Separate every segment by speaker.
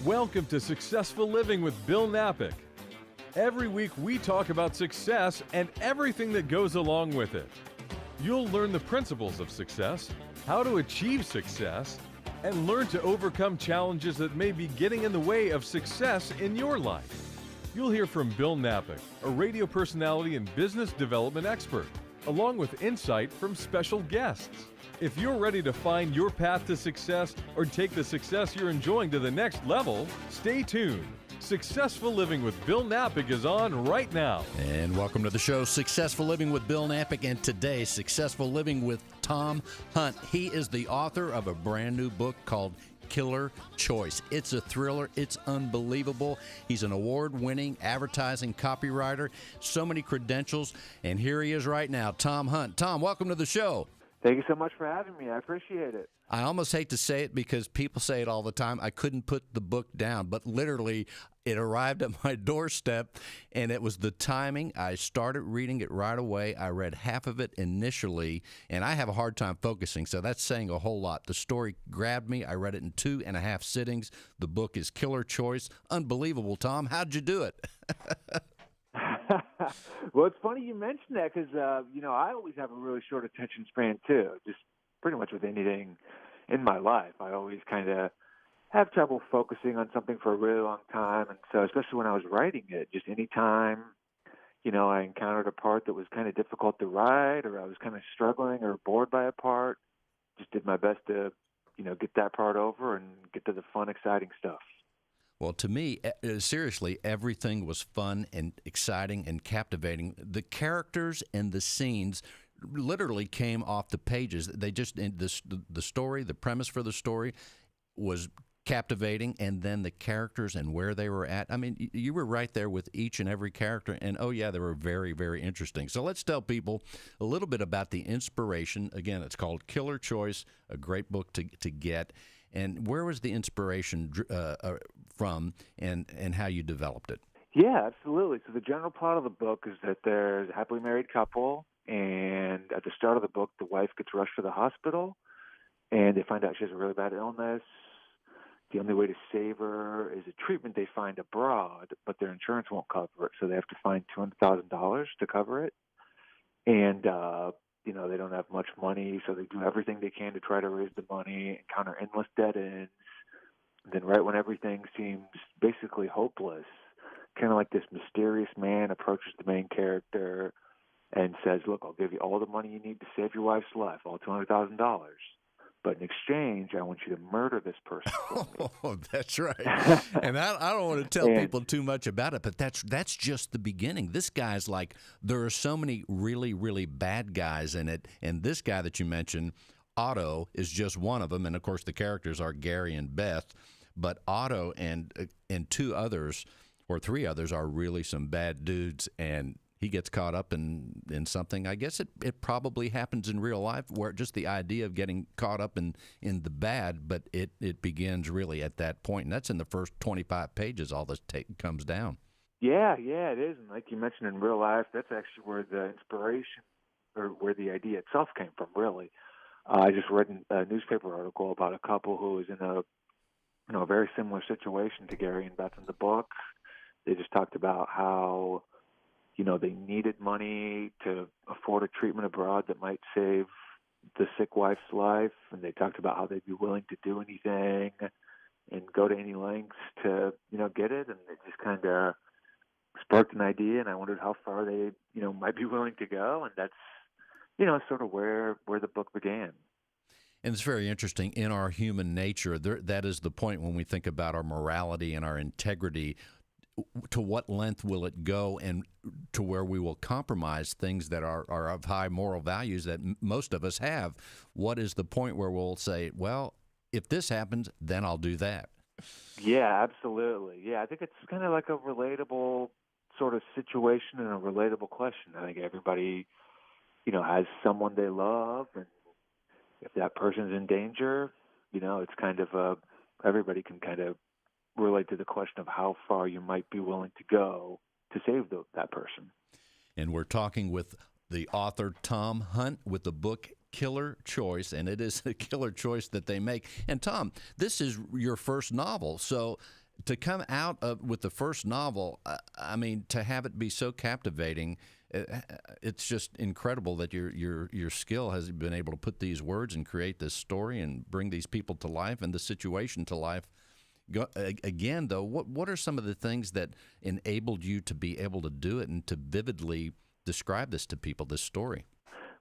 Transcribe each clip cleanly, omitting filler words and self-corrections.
Speaker 1: Welcome to Successful Living with Bill Napick. Every week we talk about success and everything that goes along with it. You'll learn the principles of success, how to achieve success, and learn to overcome challenges that may be getting in the way of success in your life. You'll hear from Bill Napick, a radio personality and business development expert, along with insight from special guests. If you're ready to find your path to success or take the success you're enjoying to the next level, stay tuned. Successful Living with Bill Napick is on right now.
Speaker 2: And welcome to the show, Successful Living with Bill Napick, and today, Successful Living with Tom Hunt. He is the author of a brand new book called Killer Choice. It's a thriller. It's unbelievable. He's an award-winning advertising copywriter, so many credentials, and here he is right now, Tom Hunt. Tom, welcome to the show.
Speaker 3: Thank you so much for having me. I appreciate it.
Speaker 2: I almost hate to say it because people say it all the time. I couldn't put the book down, but literally it arrived at my doorstep, and it was the timing. I started reading it right away. I read half of it initially, and I have a hard time focusing, so that's saying a whole lot. The story grabbed me. I read it in 2.5 sittings. The book is Killer Choice. Unbelievable, Tom. How'd you do it?
Speaker 3: Well, it's funny you mentioned that because, I always have a really short attention span, too, just pretty much with anything in my life. I always kind of have trouble focusing on something for a really long time. And so especially when I was writing it, just any time, I encountered a part that was kind of difficult to write or I was kind of struggling or bored by a part, just did my best to, get that part over and get to the fun, exciting stuff.
Speaker 2: Well, to me, seriously, everything was fun and exciting and captivating. The characters and the scenes literally came off the pages. They just the story, the premise for the story was captivating, and then the characters and where they were at. I mean, you were right there with each and every character, and oh yeah, they were very, very interesting. So let's tell people a little bit about the inspiration. Again, it's called Killer Choice, a great book to get. And where was the inspiration from, and how you developed it?
Speaker 3: Yeah, absolutely. So the general plot of the book is that there's a happily married couple, and at the start of the book, the wife gets rushed to the hospital, and they find out she has a really bad illness. The only way to save her is a treatment they find abroad, but their insurance won't cover it, so they have to find $200,000 to cover it. And they don't have much money, so they do everything they can to try to raise the money, encounter endless dead ends. And then right when everything seems basically hopeless, kind of like this mysterious man approaches the main character and says, look, I'll give you all the money you need to save your wife's life, all $200,000. But in exchange, I want you to murder this person for me.
Speaker 2: Oh, that's right. And I don't want to tell people too much about it, but that's just the beginning. This guy's like, there are so many really, really bad guys in it, and this guy that you mentioned, Otto, is just one of them. And, of course, the characters are Gary and Beth. But Otto and 2 others or 3 others are really some bad dudes, and he gets caught up in something. I guess it probably happens in real life, where just the idea of getting caught up in the bad, but it begins really at that point. And that's in the first 25 pages, all this comes down.
Speaker 3: Yeah, it is. And like you mentioned, in real life, that's actually where the inspiration or where the idea itself came from, really. I just read a newspaper article about a couple who was in a very similar situation to Gary and Beth in the book. They just talked about how they needed money to afford a treatment abroad that might save the sick wife's life. And they talked about how they'd be willing to do anything and go to any lengths to, get it. And it just kind of sparked an idea. And I wondered how far they, might be willing to go. And that's, sort of where the book began.
Speaker 2: And it's very interesting. In our human nature, that is the point when we think about our morality and our integrity. To what length will it go, and to where we will compromise things that are of high moral values that most of us have? What is the point where we'll say, well, if this happens, then I'll do that?
Speaker 3: Yeah, absolutely. Yeah, I think it's kind of like a relatable sort of situation and a relatable question. I think everybody, has someone they love, and if that person's in danger, it's kind of everybody can kind of relate to the question of how far you might be willing to go to save that person.
Speaker 2: And we're talking with the author Tom Hunt with the book Killer Choice, and it is a killer choice that they make. And Tom, this is your first novel, so to come out of with the first novel, I mean, to have it be so captivating, it's just incredible that your skill has been able to put these words and create this story and bring these people to life and the situation to life. Again, though, what are some of the things that enabled you to be able to do it and to vividly describe this to people, this story?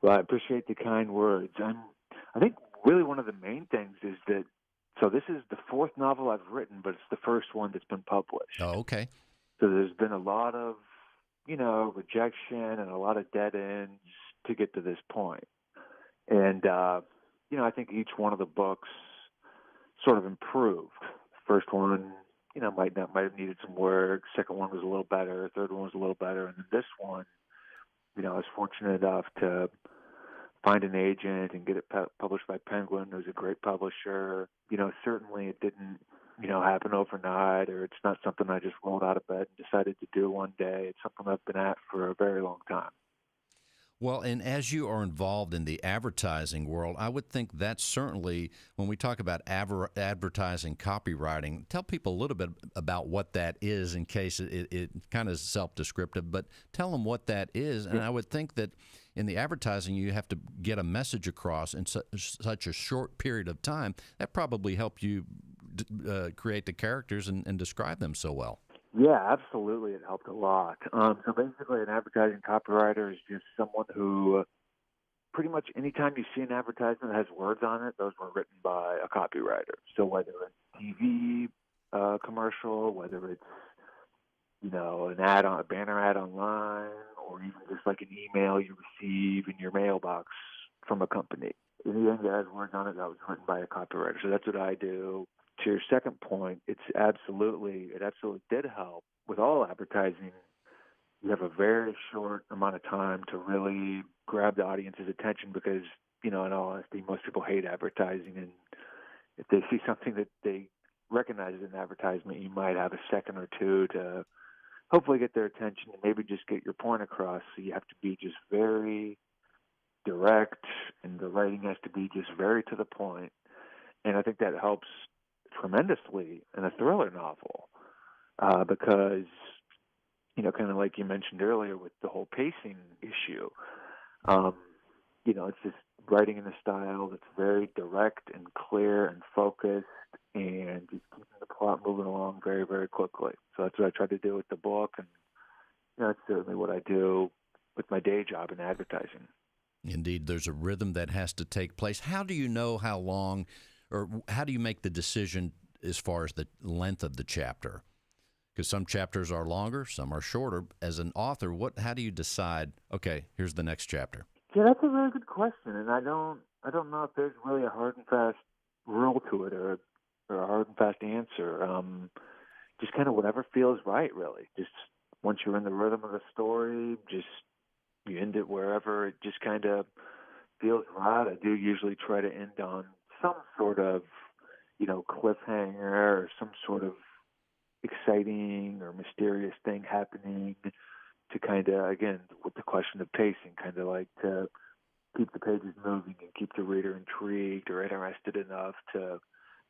Speaker 3: Well, I appreciate the kind words. I think really one of the main things is that, so this is the fourth novel I've written, but it's the first one that's been published.
Speaker 2: Oh, okay.
Speaker 3: So there's been a lot of, rejection and a lot of dead ends to get to this point. And, I think each one of the books sort of improved. First one, might have needed some work. Second one was a little better. Third one was a little better. And then this one, I was fortunate enough to find an agent and get it published by Penguin, who's a great publisher. Certainly it didn't, happen overnight, or it's not something I just rolled out of bed and decided to do one day. It's something I've been at for a very long time.
Speaker 2: Well, and as you are involved in the advertising world, I would think that's certainly, when we talk about advertising copywriting, tell people a little bit about what that is in case it kind of is self-descriptive, but tell them what that is. And I would think that in the advertising, you have to get a message across in such a short period of time. That probably helped you create the characters and describe them so well.
Speaker 3: Yeah, absolutely. It helped a lot. So basically, an advertising copywriter is just someone who pretty much anytime you see an advertisement that has words on it, those were written by a copywriter. So whether it's TV commercial, whether it's, an ad on a banner ad online, or even just like an email you receive in your mailbox from a company. Anything that has words on it, that was written by a copywriter. So that's what I do. To your second point, it absolutely did help. With all advertising, you have a very short amount of time to really grab the audience's attention because, in all honesty, most people hate advertising. And if they see something that they recognize as an advertisement, you might have a second or two to hopefully get their attention and maybe just get your point across. So you have to be just very direct, and the writing has to be just very to the point. And I think that helps tremendously in a thriller novel because, kind of like you mentioned earlier with the whole pacing issue, it's just writing in a style that's very direct and clear and focused and just keeping the plot moving along very, very quickly. So that's what I tried to do with the book, and that's certainly what I do with my day job in advertising.
Speaker 2: Indeed, there's a rhythm that has to take place. How do you know how long, or how do you make the decision as far as the length of the chapter? Because some chapters are longer, some are shorter. As an author, how do you decide, okay, here's the next chapter?
Speaker 3: Yeah, that's a very good question, and I don't know if there's really a hard and fast rule to it or a hard and fast answer. Just kind of whatever feels right, really. Just once you're in the rhythm of the story, just you end it wherever it just kind of feels right. I do usually try to end on some sort of, cliffhanger or some sort of exciting or mysterious thing happening to kind of, again, with the question of pacing, kind of like to keep the pages moving and keep the reader intrigued or interested enough to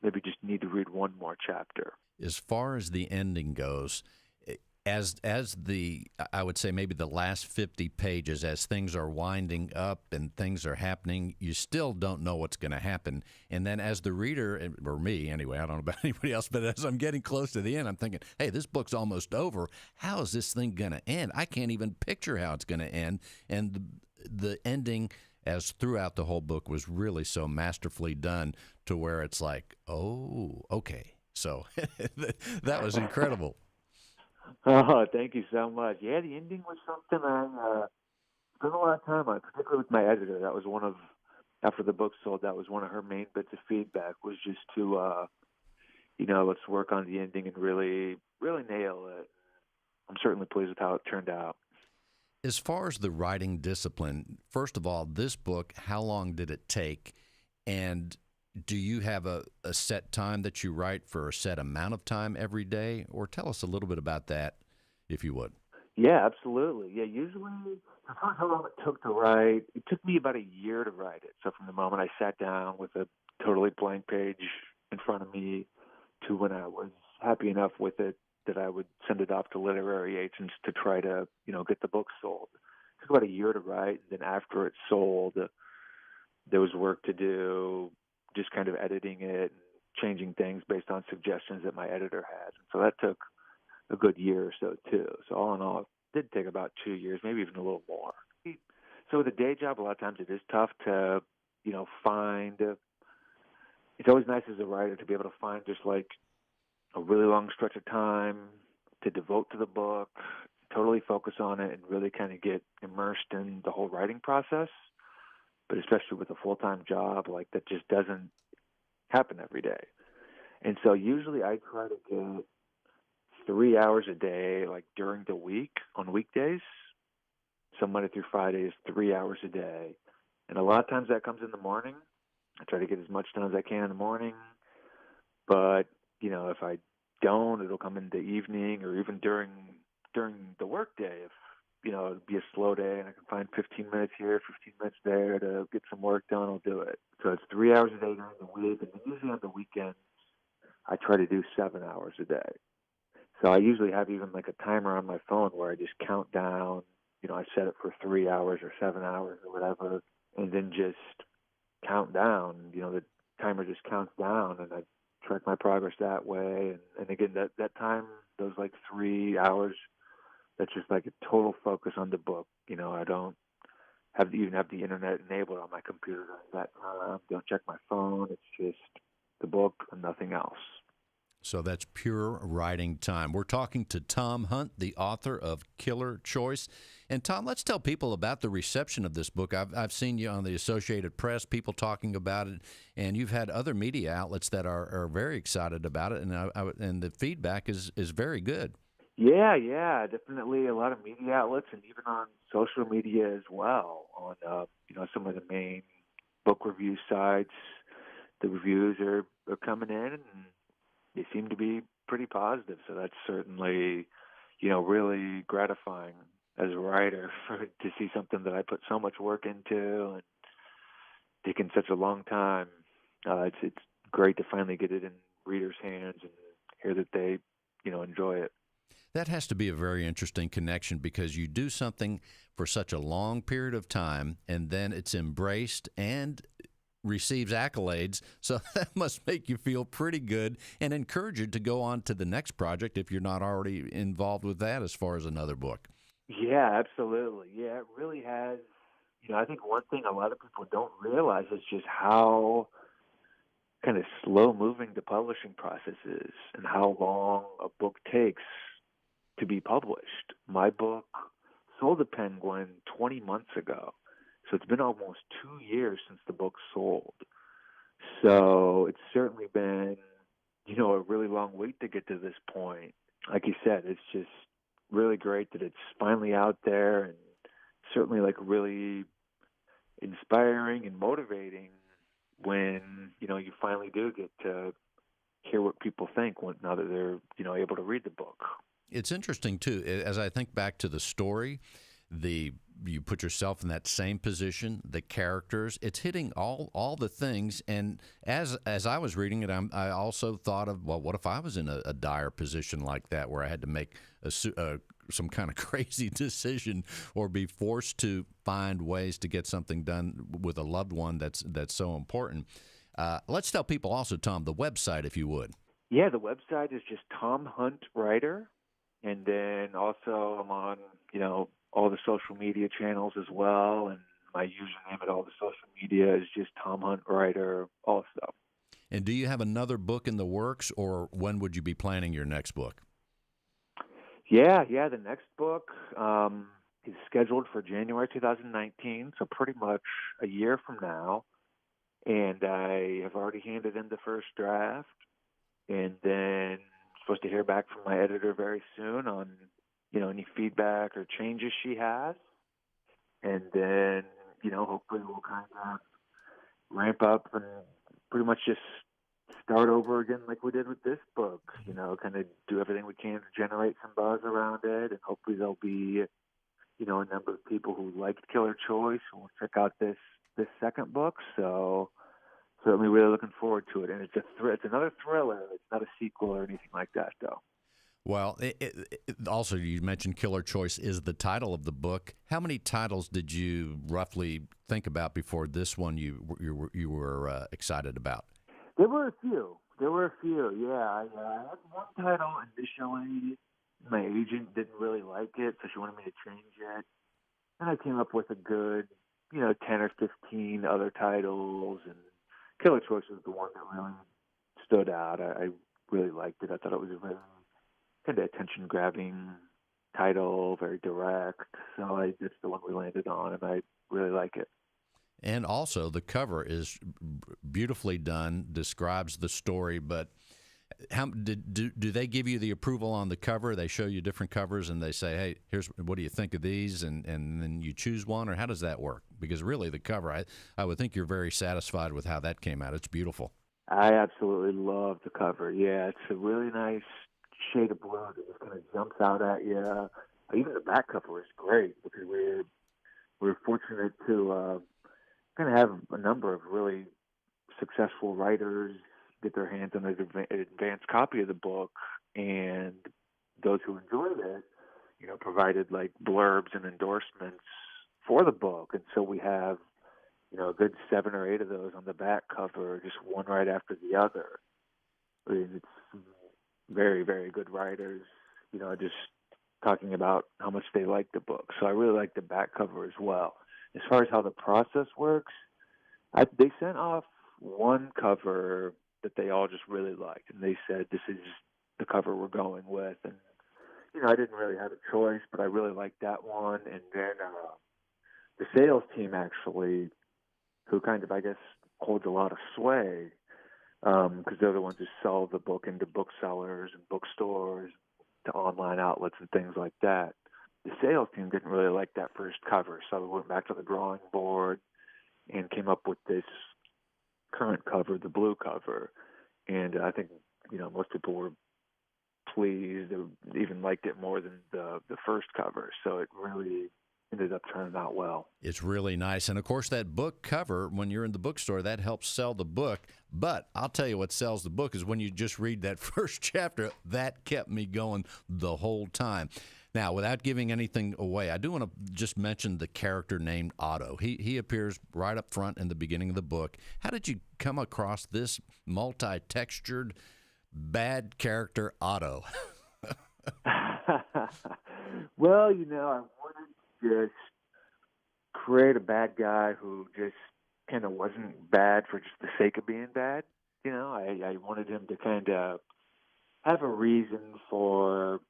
Speaker 3: maybe just need to read one more chapter.
Speaker 2: As far as the ending goes, I would say maybe the last 50 pages, as things are winding up and things are happening, you still don't know what's going to happen. And then as the reader, or me anyway, I don't know about anybody else, but as I'm getting close to the end, I'm thinking, hey, this book's almost over. How is this thing going to end? I can't even picture how it's going to end. And the ending, as throughout the whole book, was really so masterfully done to where it's like, oh, okay. So that was incredible.
Speaker 3: Oh, thank you so much. Yeah, the ending was something I spent a lot of time on, particularly with my editor. That was after the book sold, that was one of her main bits of feedback, was just to, let's work on the ending and really, really nail it. I'm certainly pleased with how it turned out.
Speaker 2: As far as the writing discipline, first of all, this book, how long did it take? And do you have a set time that you write for a set amount of time every day? Or tell us a little bit about that, if you would.
Speaker 3: Yeah, absolutely. Yeah, usually, as far as how long it took to write, it took me about a year to write it. So from the moment I sat down with a totally blank page in front of me to when I was happy enough with it that I would send it off to literary agents to try to, get the book sold. It took about a year to write, and then after it sold, there was work to do, just kind of editing it and changing things based on suggestions that my editor had. And so that took a good year or so too. So all in all, it did take about 2 years, maybe even a little more. So with a day job, a lot of times it is tough to, find. It's always nice as a writer to be able to find just like a really long stretch of time to devote to the book, totally focus on it, and really kind of get immersed in the whole writing process. But especially with a full-time job, like that just doesn't happen every day. And so usually I try to get 3 hours a day, like during the week on weekdays. So Monday through Friday is 3 hours a day. And a lot of times that comes in the morning. I try to get as much done as I can in the morning. But, if I don't, it'll come in the evening or even during the workday. If, it'll be a slow day and I can find 15 minutes here, 15 minutes there to get some work done, I'll do it. So it's 3 hours a day during the week. And then usually on the weekends, I try to do 7 hours a day. So I usually have even like a timer on my phone where I just count down. I set it for 3 hours or 7 hours or whatever, and then just count down. The timer just counts down, and I track my progress that way. And again, that time, those like 3 hours, that's just like a total focus on the book. I don't even have the internet enabled on my computer during that time. Don't check my phone. It's just the book and nothing else.
Speaker 2: So that's pure writing time. We're talking to Tom Hunt, the author of Killer Choice. And Tom, let's tell people about the reception of this book. I've seen you on the Associated Press, people talking about it, and you've had other media outlets that are very excited about it, and the feedback is very good.
Speaker 3: Yeah, definitely a lot of media outlets, and even on social media as well. On some of the main book review sites, the reviews are coming in, and they seem to be pretty positive. So that's certainly, really gratifying as a writer to see something that I put so much work into and taken such a long time. It's great to finally get it in readers' hands and hear that they, enjoy it.
Speaker 2: That has to be a very interesting connection because you do something for such a long period of time and then it's embraced and receives accolades. So that must make you feel pretty good and encourage you to go on to the next project if you're not already involved with that as far as another book.
Speaker 3: Yeah, absolutely. Yeah, it really has. I think one thing a lot of people don't realize is just how kind of slow-moving the publishing process is and how long a book takes to be published. My book sold at Penguin 20 months ago. So it's been almost 2 years since the book sold. So it's certainly been, a really long wait to get to this point. Like you said, it's just really great that it's finally out there and certainly like really inspiring and motivating when, you finally do get to hear what people think now that they're, able to read the book.
Speaker 2: It's interesting, too, as I think back to the story, you put yourself in that same position, the characters, it's hitting all the things. And as I was reading it, I also thought of, well, what if I was in a dire position like that where I had to make some kind of crazy decision or be forced to find ways to get something done with a loved one that's so important. Let's tell people also, Tom, the website, if you would.
Speaker 3: Yeah, the website is just Tom Hunt Writer. And then also I'm on, all the social media channels as well. And my username at all the social media is just Tom Hunt Writer also.
Speaker 2: And do you have another book in the works, or when would you be planning your next book?
Speaker 3: Yeah. The next book is scheduled for January 2019, so pretty much a year from now. And I have already handed in the first draft, and then supposed to hear back from my editor very soon on, any feedback or changes she has. And then, hopefully we'll kind of ramp up and pretty much just start over again like we did with this book, kind of do everything we can to generate some buzz around it. And hopefully there'll be, a number of people who liked Killer Choice who will check out this second book. So, So I'm really looking forward to it. And it's it's another thriller. It's not a sequel or anything like that, though.
Speaker 2: Well, also, you mentioned Killer Choice is the title of the book. How many titles did you roughly think about before this one you were excited about?
Speaker 3: There were a few. Yeah. I had one title initially. My agent didn't really like it, so she wanted me to change it. And I came up with a good, 10 or 15 other titles, and Killer Choice was the one that really stood out. I really liked it. I thought it was a very kind of attention-grabbing title, very direct. So it's the one we landed on, and I really like it.
Speaker 2: And also, the cover is beautifully done, describes the story. But do they give you the approval on the cover? They show you different covers, and they say, "Hey, here's what do you think of these?" And then you choose one, or how does that work? Because really, the cover, I would think you're very satisfied with how that came out. It's beautiful.
Speaker 3: I absolutely love the cover. Yeah, it's a really nice shade of blue that just kind of jumps out at you. Even the back cover is great because we're fortunate to kind of have a number of really successful writers get their hands on an advanced copy of the book, and those who enjoyed it, provided like blurbs and endorsements for the book. And so we have, a good 7 or 8 of those on the back cover, just one right after the other. I mean, it's very, very good writers, just talking about how much they like the book. So I really like the back cover as well. As far as how the process works, they sent off one cover that they all just really liked, and they said, this is the cover we're going with. And, I didn't really have a choice, but I really liked that one. And then the sales team actually, who kind of, I guess, holds a lot of sway, because they're the ones who sell the book into booksellers and bookstores, to online outlets and things like that. The sales team didn't really like that first cover, so we went back to the drawing board and came up with this current cover, the blue cover. And I think, most people were pleased, they even liked it more than the first cover. So it really ended up turning out well.
Speaker 2: It's really nice. And, of course, that book cover, when you're in the bookstore, that helps sell the book. But I'll tell you what sells the book is when you just read that first chapter. That kept me going the whole time. Now, without giving anything away, I do want to just mention the character named Otto. He appears right up front in the beginning of the book. How did you come across this multi-textured bad character, Otto?
Speaker 3: Well, I wanted to just create a bad guy who just kind of wasn't bad for just the sake of being bad. I wanted him to kind of have a reason for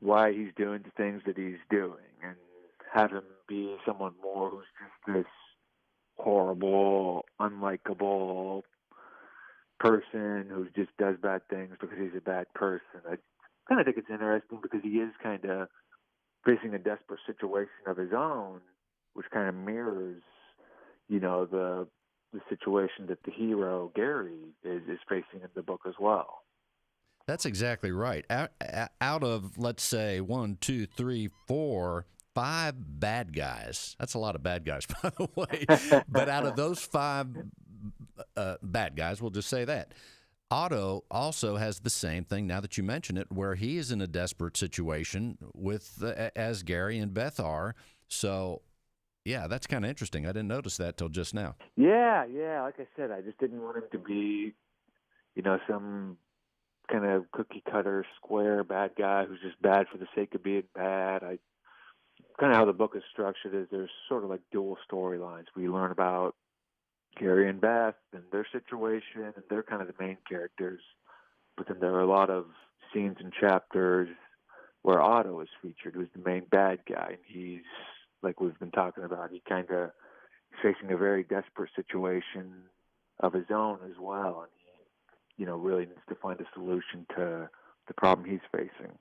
Speaker 3: why he's doing the things that he's doing, and have him be someone more who's just this horrible, unlikable person who just does bad things because he's a bad person. I kind of think it's interesting because he is kind of facing a desperate situation of his own, which kind of mirrors, the situation that the hero, Gary, is facing in the book as well.
Speaker 2: That's exactly right. Out of, let's say, 1, 2, 3, 4, 5 bad guys. That's a lot of bad guys, by the way. But out of those 5 bad guys, we'll just say that, Otto also has the same thing, now that you mention it, where he is in a desperate situation with as Gary and Beth are. So, yeah, that's kind of interesting. I didn't notice that till just now.
Speaker 3: Yeah. Like I said, I just didn't want him to be, some kind of cookie-cutter, square bad guy who's just bad for the sake of being bad. Kind of how the book is structured is there's sort of like dual storylines where you learn about Gary and Beth and their situation, and they're kind of the main characters. But then there are a lot of scenes and chapters where Otto is featured, who's the main bad guy. And he's, like we've been talking about, he kind of is facing a very desperate situation of his own as well. And he, really needs to find a solution to the problem he's facing.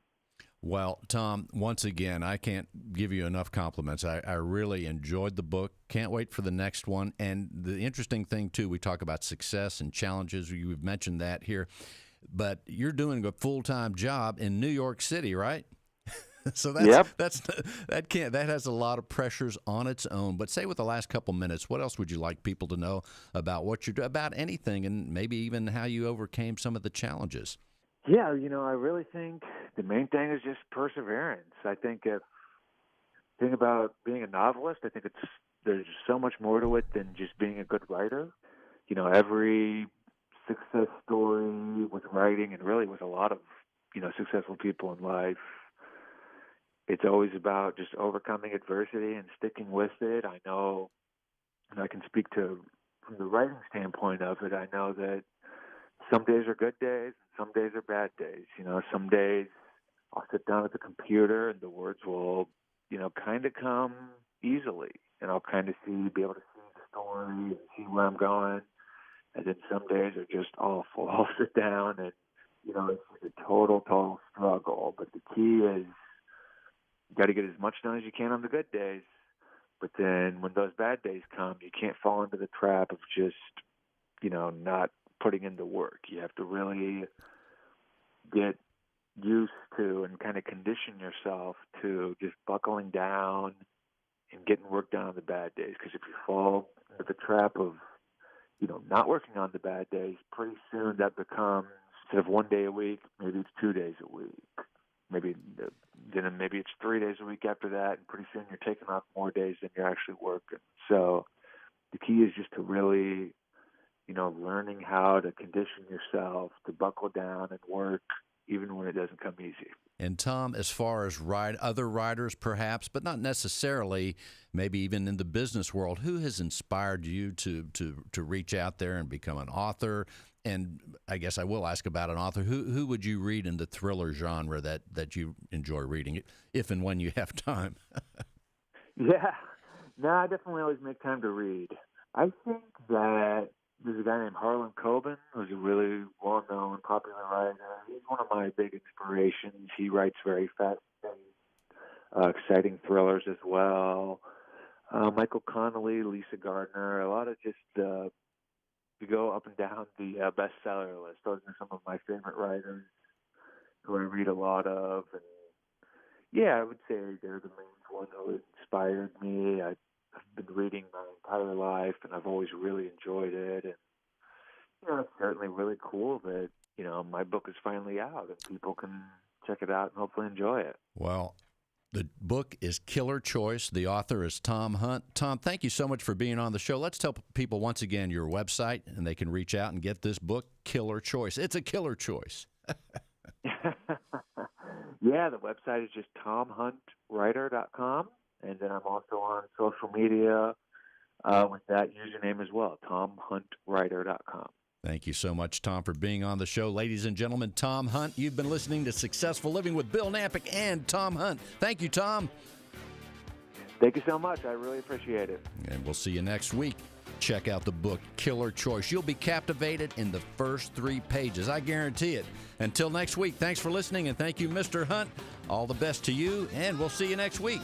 Speaker 2: Well, Tom, once again, I can't give you enough compliments. I really enjoyed the book. Can't wait for the next one. And the interesting thing, too, we talk about success and challenges. You've mentioned that here. But you're doing a full-time job in New York City, right? So
Speaker 3: Yep.
Speaker 2: that has a lot of pressures on its own. But say with the last couple minutes, what else would you like people to know about what you're doing, about anything, and maybe even how you overcame some of the challenges?
Speaker 3: Yeah, I really think the main thing is just perseverance. I think thing about being a novelist, I think there's just so much more to it than just being a good writer. Every success story with writing, and really with a lot of successful people in life, it's always about just overcoming adversity and sticking with it. I know, and I can speak to from the writing standpoint of it, I know that some days are good days and some days are bad days. Some days I'll sit down at the computer and the words will, kind of come easily, and I'll kind of be able to see the story and see where I'm going. And then some days are just awful. I'll sit down and, it's just a total struggle. But the key is you got to get as much done as you can on the good days. But then when those bad days come, you can't fall into the trap of just, not putting in the work. You have to really get used to and kind of condition yourself to just buckling down and getting work done on the bad days. Because if you fall into the trap of, not working on the bad days, pretty soon that becomes, instead of 1 day a week, maybe it's 2 days a week. Maybe it's 3 days a week after that, and pretty soon you're taking off more days than you're actually working. So the key is just to really, learning how to condition yourself to buckle down and work even when it doesn't come easy.
Speaker 2: And Tom, as far as other writers perhaps, but not necessarily, maybe even in the business world, who has inspired you to reach out there and become an author? And I guess I will ask about an author. Who would you read in the thriller genre that you enjoy reading, if and when you have time?
Speaker 3: Yeah. No, I definitely always make time to read. I think that there's a guy named Harlan Coben, who's a really well-known, popular writer. He's one of my big inspirations. He writes very fast-paced, exciting thrillers as well. Michael Connelly, Lisa Gardner, a lot of just you go up and down the bestseller list. Those are some of my favorite writers who I read a lot of. And yeah, I would say they're the main one who inspired me. I've been reading my entire life, and I've always really enjoyed it. And it's certainly really cool that my book is finally out and people can check it out and hopefully enjoy it.
Speaker 2: Well, the book is Killer Choice. The author is Tom Hunt. Tom, thank you so much for being on the show. Let's tell people once again your website, and they can reach out and get this book, Killer Choice. It's a killer choice.
Speaker 3: Yeah, the website is just tomhuntwriter.com. And then I'm also on social media with that username as well, tomhuntwriter.com.
Speaker 2: Thank you so much, Tom, for being on the show. Ladies and gentlemen, Tom Hunt. You've been listening to Successful Living with Bill Napick and Tom Hunt. Thank you, Tom.
Speaker 3: Thank you so much. I really appreciate it.
Speaker 2: And we'll see you next week. Check out the book, Killer Choice. You'll be captivated in the first 3 pages. I guarantee it. Until next week, thanks for listening, and thank you, Mr. Hunt. All the best to you, and we'll see you next week.